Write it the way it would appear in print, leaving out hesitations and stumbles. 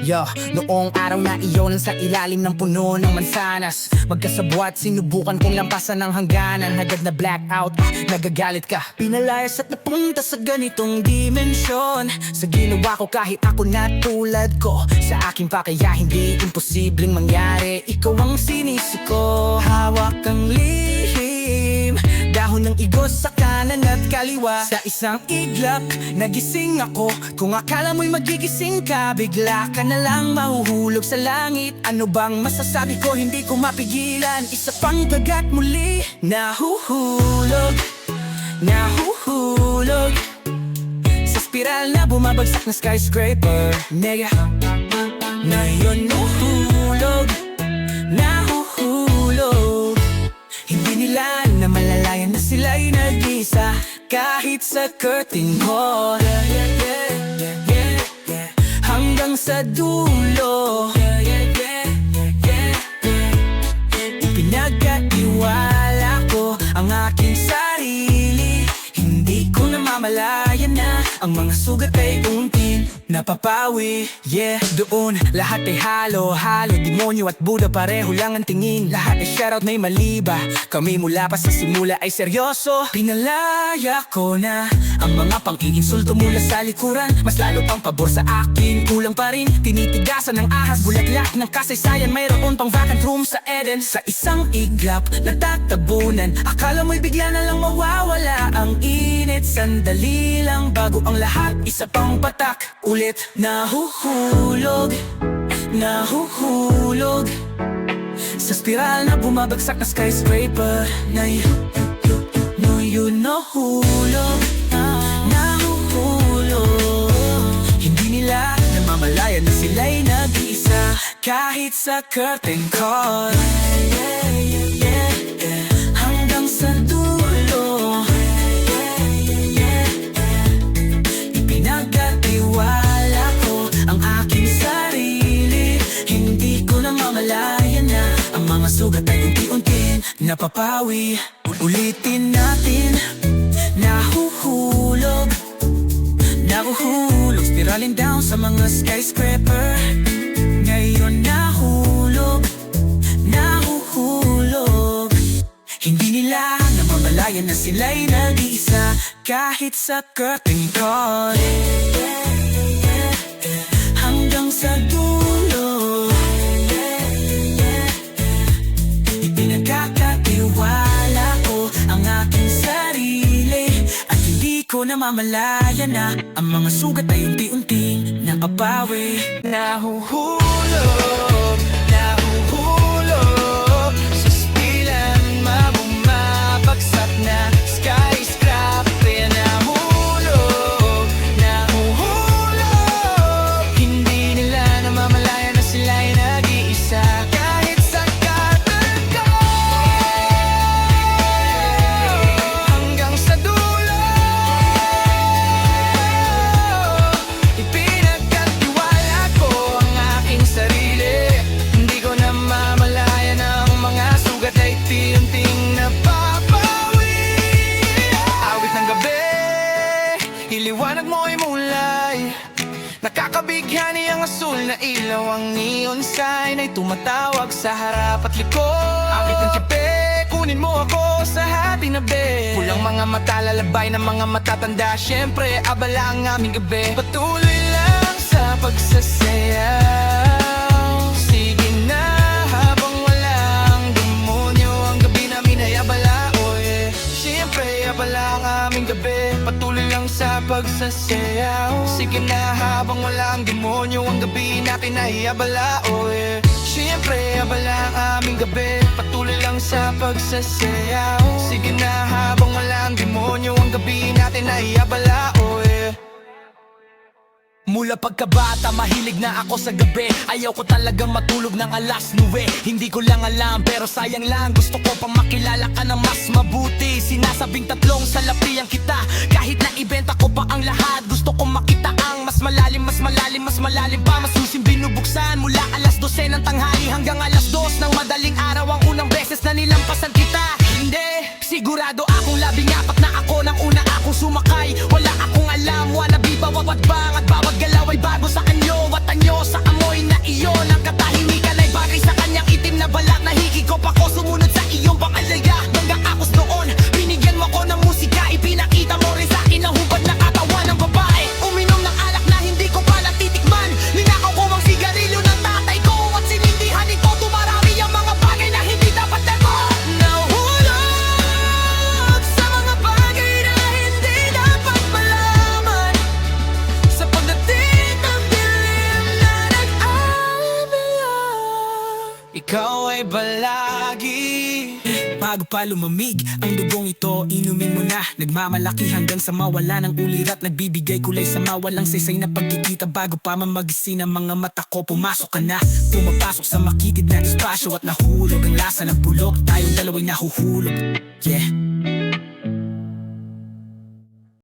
Yo, noong araw na iyon sa ilalim ng puno ng mansanas, magkasabwat sinubukan kong lampasan ng hangganan. Agad na blackout, nagagalit ka, pinalayas at napunta sa ganitong dimensyon. Sa ginawa ko kahit ako na tulad ko, sa aking pa kaya hindi imposibleng mangyari. Ikaw ang sinisi ko, hawak ang lihim, dahon ng igos sa kanan at kaliwa. Sa isang iglap, nagising ako. Kung akala mo'y magigising ka, bigla ka na lang mahuhulog sa langit. Ano bang masasabi ko, hindi ko mapigilan. Isa pang bagat muli, nahuhulog, nahuhulog sa spiral na bumabagsak na skyscraper. Nega, ngayon nahuhulog, nahuhulog. Hindi nila na malalayan na sila'y nag-isa kahit sa curtain call. Hanggang sa dulo, ipinagkatiwala ko ang aking sarili. Hindi ko namamalayan na ang mga sugat ay unting napapawi. Yeah, doon lahat ay halo-halo, demonyo at Buddha pareho lang ang tingin. Lahat ay shoutout may maliba, kami mula pa sa simula ay seryoso. Pinalaya ko na ang mga pang-iinsulto mula sa likuran. Mas lalo pang pabor sa akin, kulang pa rin. Tinitigasan ng ahas, bulaklak ng kasaysayan. Mayroon pang vacant room sa Eden. Sa isang iglap, natatabunan. Akala mo'y bigla na lang mawawala ang init. Sandali lang bago ang lahat, isa pang patak. Ulit, nahuhulog, nahuhulog sa spiral na bumabagsak na skyscraper. Ngayon nahulog, nahuhulog. Hindi nila namamalayan na sila'y nag-iisa kahit sa curtain call. Hanggang sa dulo, ipinagkatiwala ko ang aking sarili. Hindi ko namamalayan na ang mga sugat ay unti-unti napapawi. Ulitin natin, nahuhulog, nahuhulog, spiraling down sa mga skyscraper. Ngayon nahulog, nahuhulog. Hindi nila namamalayan na sila'y nag-iisa kahit sa curtain call. Hanggang sa dulo, ipinagkakatiwala ko ang aking sarili. At hindi ko namamalayan na ang mga sugat ay unti-unting napapawi. Nahuhulog, nahuhulog sa spiral na bumabagsak na skyscraper. Nahuhulog, nahuhulog. Hindi nila namamalayan na sila'y nag-iisa kahit sa curtain call. Hanggang sa dulo, ipinagkatiwala ko ang aking sarili. Hindi ko namamalayan na ang mga sugat ay unti-unting napapawi. Awit ng gabi, iliwanag mo ay mulay. Nakakabighani ang asul na ilaw. Ang neon sign ay tumatawag sa harap at likod. Awit ng gabi, kunin mo ako sa hatinabi. Pulang mga mata, lalabay ng mga matatanda. Siyempre, abala ang aming gabi. Patuloy lang sa pagsasayaw. Sige na habang walang demonyo. Ang gabi namin ay abala, oh yeah. Siyempre, abala ang aming gabi. Patuloy lang sa pagsasayaw. Sige na habang walang demonyo. Ang gabi natin ay abala, oh yeah. Siyempre, abala ang aming gabi. Patuloy lang sa pagsasayaw. Sige na habang walang demonyo. Ang gabi natin ay abala, oh yeah. Mula pagkabata, mahilig na ako sa gabi. Ayaw ko talagang matulog ng alas 9. Hindi ko lang alam, pero sayang lang. Gusto ko pang makilala ka na mas mabuti. Sinasabing tatlong salapihan kita. Kahit na ibenta ko pa ang lahat, gusto ko makita ang mas malalim, mas malalim, mas malalim pa. Masusing binubuksan mula alas 12 ng tanghali hanggang alas 2 ng madaling araw. Ang unang beses na nilampasan kita. Hindi, sigurado akong labing apat na ako nang una akong sumakay. Wala akong alam, wannabe, bawat bang at bawat galaw ay bago sa anyo. At anyo sa amoy pa lumamig ang dugong ito, inumin mo na. Nagmamalaki hanggang sa mawala ng ulirat. Nagbibigay kulay sa mawalang saysay na pagkikita. Bago pa mamagising ang mga mata ko, pumasok ka na. Pumapasok sa makitid na espasyo at nahulog ang lasa ng bulok. Tayong dalawa'y nahuhulog, yeah.